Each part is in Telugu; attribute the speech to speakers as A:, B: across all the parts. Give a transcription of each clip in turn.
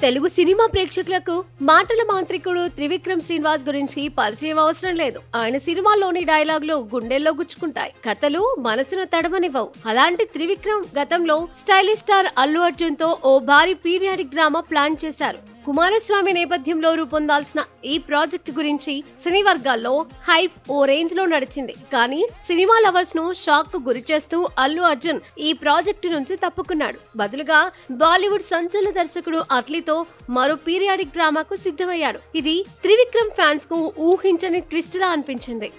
A: తెలుగు సినిమా ప్రేక్షకులకు మాటల మాంత్రికుడు త్రివిక్రమ్ శ్రీనివాస్ గురించి పరిచయం అవసరం లేదు. ఆయన సినిమాల్లోని డైలాగులు గుండెల్లో గుచ్చుకుంటాయి, కథలు మనసును తడవనివ్వవు. అలాంటి త్రివిక్రమ్ గతంలో స్టైలిష్ స్టార్ అల్లు అర్జున్ తో ఓ భారీ పీరియాడిక్ డ్రామా ప్లాన్ చేశారు. కుమారస్వామి నేపథ్యంలో రూపొందాల్సిన ఈ ప్రాజెక్ట్ గురించి సినీ వర్గాల్లో హైప్ ఓ రేంజ్ లో నడిచింది. కానీ సినిమా లవర్స్ ను షాక్ కు గురి చేస్తూ అల్లు అర్జున్ ఈ ప్రాజెక్టు నుంచి తప్పుకున్నాడు. బదులుగా బాలీవుడ్ సంచలన దర్శకుడు అట్లీతో మరో పీరియాడిక్ డ్రామాకు సిద్ధమయ్యాడు. ఇది త్రివిక్రమ్ ఫ్యాన్స్ కు ఊహించని ట్విస్ట్ లా అనిపించింది.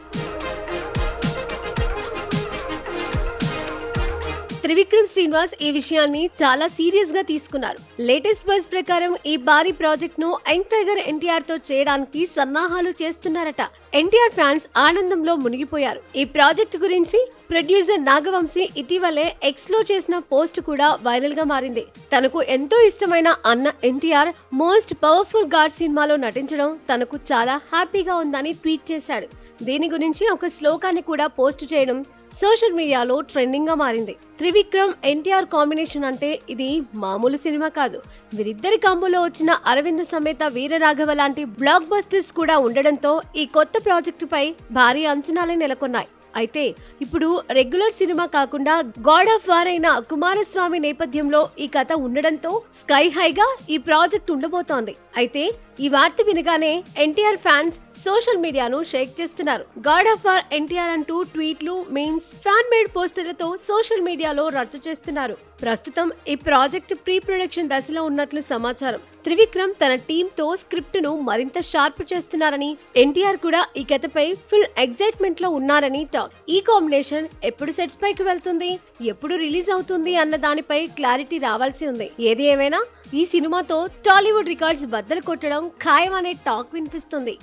A: త్రివిక్రమ్ శ్రీనివాస్ ఈ విషయాన్ని చాలా సీరియస్ గా తీసుకున్నారు. లేటెస్ట్ బజ్ ప్రకారం ఈ భారీ ప్రాజెక్ట్ ను యంగ్ టైగర్ ఎన్టీఆర్ తో చేయడానికి సన్నాహాలు చేస్తున్నారట. ఎన్టీఆర్ ఫ్యాన్స్ ఆనందంలో మునిగిపోయారు. ఈ ప్రాజెక్ట్ గురించి ప్రొడ్యూసర్ నాగవంశీ ఇటీవలే ఎక్స్ లో చేసిన పోస్ట్ కూడా వైరల్ గా మారింది. తనకు ఎంతో ఇష్టమైన అన్న ఎన్టీఆర్ మోస్ట్ పవర్ఫుల్ గాడ్ సినిమాలో నటించడం తనకు చాలా హ్యాపీగా ఉందని ట్వీట్ చేశాడు. దీని గురించి ఒక శ్లోకాన్ని కూడా పోస్ట్ చేయడం సోషల్ మీడియాలో ట్రెండింగ్ గా మారింది. త్రివిక్రమ్ ఎన్టీఆర్ కాంబినేషన్ అంటే ఇది మామూలు సినిమా కాదు. వీరిద్దరి కాంబోలో వచ్చిన అరవింద సమేత వీరరాఘవ లాంటి బ్లాక్ బస్టర్స్ కూడా ఉండడంతో ఈ కొత్త ప్రాజెక్టుపై భారీ అంచనాలే నెలకొన్నాయి. అయితే ఇప్పుడు రెగ్యులర్ సినిమా కాకుండా గాడ్ ఆఫ్ వార్ అయిన కుమారస్వామి నేపథ్యంలో ఈ కథ ఉండడంతో స్కై హైగా ఈ ప్రాజెక్ట్ ఉండబోతోంది. అయితే ఈ వార్త వినగానే ఎన్టీఆర్ ఫ్యాన్స్ సోషల్ మీడియాను షేక్ చేస్తున్నారు. గాడ్ ఆఫ్ వార్ ఎన్టీఆర్ అంటూ ట్వీట్లు, మీమ్స్, ఫ్యాన్ మేడ్ పోస్టర్లతో సోషల్ మీడియాలో రచ్చ చేస్తున్నారు. ప్రస్తుతం ఈ ప్రాజెక్ట్ ప్రీ ప్రొడక్షన్ దశలో ఉన్నట్లు సమాచారం. త్రివిక్రమ్ తన టీమ్ తో స్క్రిప్ట్ ను మరింత షార్ప్ చేస్తున్నారని, ఎన్టీఆర్ కూడా ఈ కథపై ఫుల్ ఎగ్జైట్మెంట్ లో ఉన్నారని టాక్. ఈ కాంబినేషన్ ఎప్పుడు సెట్స్ పైకి వెళ్తుంది, ఎప్పుడు రిలీజ్ అవుతుంది అన్న దానిపై క్లారిటీ రావాల్సి ఉంది. ఏది ఏమైనా ఈ సినిమాతో టాలీవుడ్ రికార్డ్స్ బద్దలు కొట్టడం ఖాయం అనే టాక్ వినిపిస్తుంది.